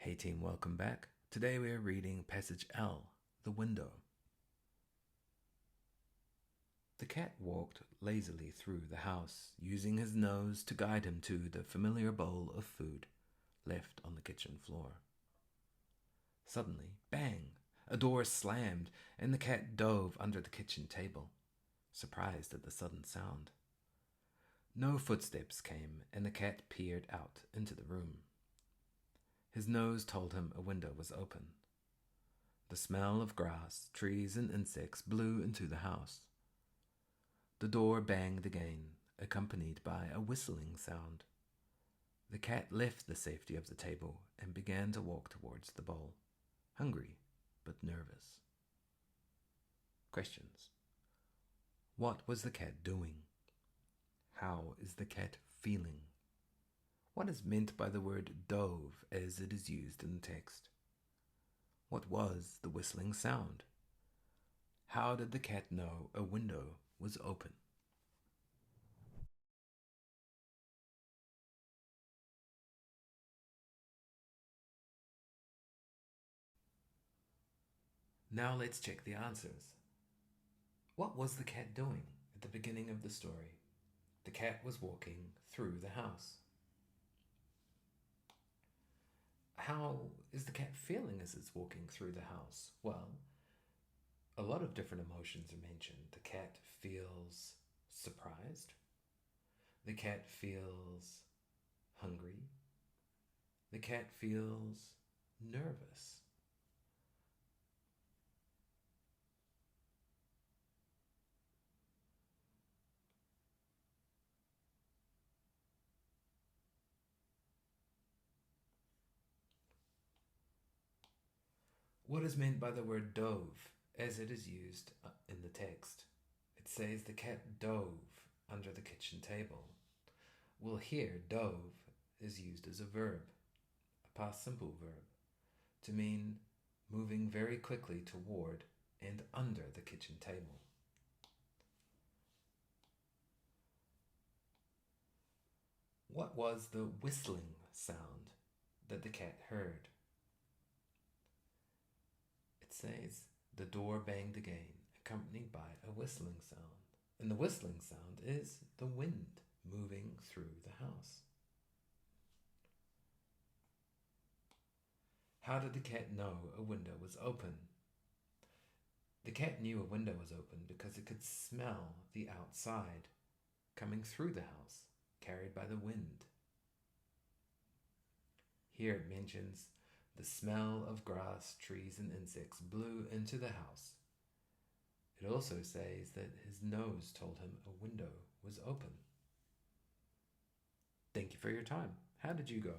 Hey team, welcome back. Today we are reading passage L, the window. The cat walked lazily through the house, using his nose to guide him to the familiar bowl of food left on the kitchen floor. Suddenly, bang! A door slammed, and the cat dove under the kitchen table, surprised at the sudden sound. No footsteps came, and the cat peered out into the room. His nose told him a window was open. The smell of grass, trees, and insects blew into the house. The door banged again, accompanied by a whistling sound. The cat left the safety of the table and began to walk towards the bowl, hungry but nervous. Questions. What was the cat doing? How is the cat feeling? What is meant by the word dove as it is used in the text? What was the whistling sound? How did the cat know a window was open? Now let's check the answers. What was the cat doing at the beginning of the story? The cat was walking through the house. How is the cat feeling as it's walking through the house? Well, a lot of different emotions are mentioned. The cat feels surprised. The cat feels hungry. The cat feels nervous. What is meant by the word dove as it is used in the text? It says the cat dove under the kitchen table. Well, here, dove is used as a verb, a past simple verb, to mean moving very quickly toward and under the kitchen table. What was the whistling sound that the cat heard? It says the door banged again, accompanied by a whistling sound. And the whistling sound is the wind moving through the house. How did the cat know a window was open? The cat knew a window was open because it could smell the outside coming through the house, carried by the wind. Here it mentions the smell of grass, trees, and insects blew into the house. It also says that his nose told him a window was open. Thank you for your time. How did you go?